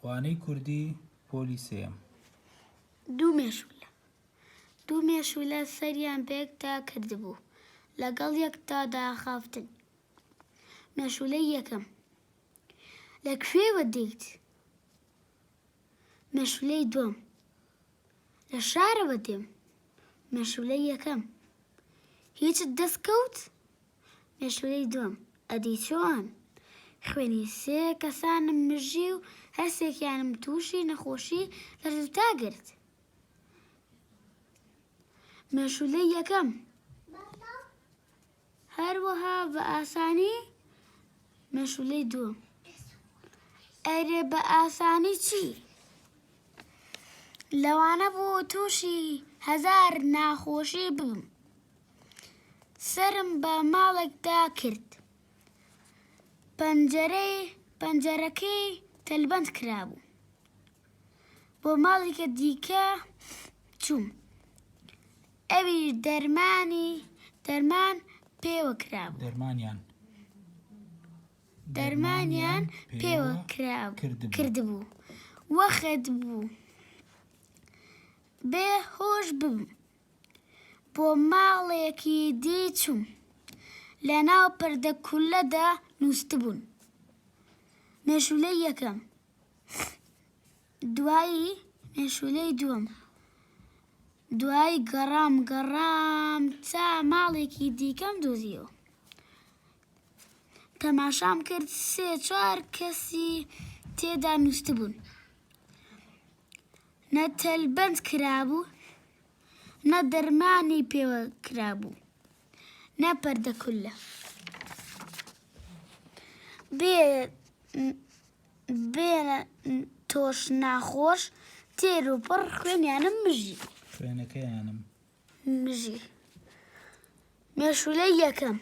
وانەی کوردی پۆلی سێیەم. دوو مێشولە سەریان بەیەکدا کردبوو، لەگەڵ یەکدا داخافتن. مێشولەی یەکەم: لەکوێوە دێیت؟ مێشولەی دووەم: لە شارەوە دێم. مێشولەی یەکەم: هیچت دەستکەوت؟ مێشولەی دووەم: ئەدی چۆن؟ خوێنی سێ کەسانم مژی و هەرسێکیانم تووشی نەخۆشی لەرزوتا گرت. مێشولەی یەکەم: هەروەها بە ئاسانی؟ مێشولەی دووەم: ئەرێ بە ئاسانی چی؟ لەوانە بوو تووشی 1000 ناخۆشی ببم. سرم بە ماڵێکدا کرد، پەنجەرەکەی تەلبەند کرابوو. بۆ ماڵێکە دیکە چووم، ئەویش دەرمان پێوە کرابوو. دەرمانیان پێوە کردبوو. وەخت بوو بێ هۆش ببم. بۆ ماڵێکی دی چووم، لەناو پەردە کولەدا نووسبوون. مێشولەی یەکەم. مێشولەی دووەم: دوایی گەڕام تا ماڵێکی دیکەم دۆزیەوە. تەماشام کرد 3-4 کەسی تێدا نووسبوون. نە تەلبەند کرابوو، نە دەرمانی پێوە کرابوو، نە پەردە کولە. بێنە تۆش ناخۆش تێر و پڕ خوێنیانم مژی. مێشولەی یەکەم: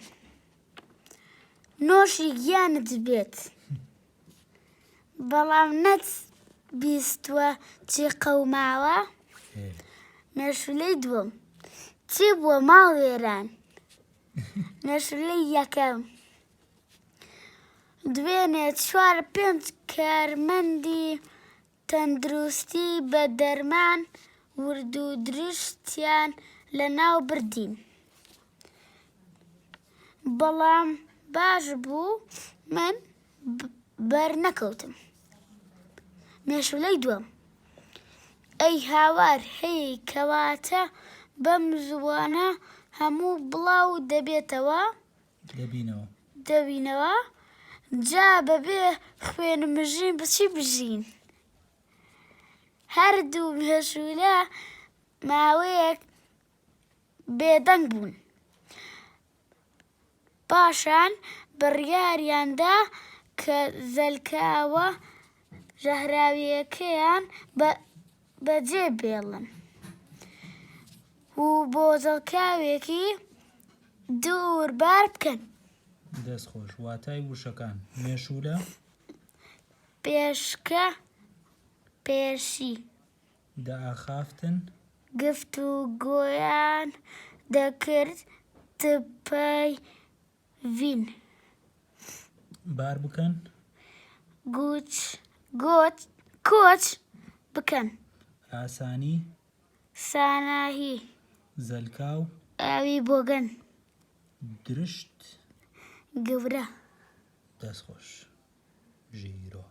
نۆشی گیانت بێت، بەڵام نەتبیستوە چی قەوماوە. مێشولەی دووەم: چی بووە ماڵ وێران. مێشولەی یەکەم: دوێنێ 4-5 کارمەندی تەندروستی بە دەرمان ورد و درشتیان لەناو بردین، بەڵام باش بوو من بەرنەکەوتم. مێشولەی دووەم: ئەی هاوار هەی کەواتە بەم زووانە هەموو بڵاو دەبینەوە؟ جا بەبێ خوێن و مژین بچی بژین؟ هەردوو مێشولە ماوەیەک بێدەنگ بوون، پاشان بڕیاریاندا کە زەلکاوە ژەهراویەکەیان بەجێ بێڵن و بۆ زەلکاوێکی دووربار بکەن. دەستخۆش. واتای وشەکان. مێشولە پێشکە پێشی. دائاخافتن. گفتوگۆیان دەکرد تپەیڤین. بار بکەن. کۆچ بکەن. ئاسانی. ساناهی. زەلکاو. ئاوی بۆگەن. درشت. گەورە. دەستخۆش. ژیرۆ.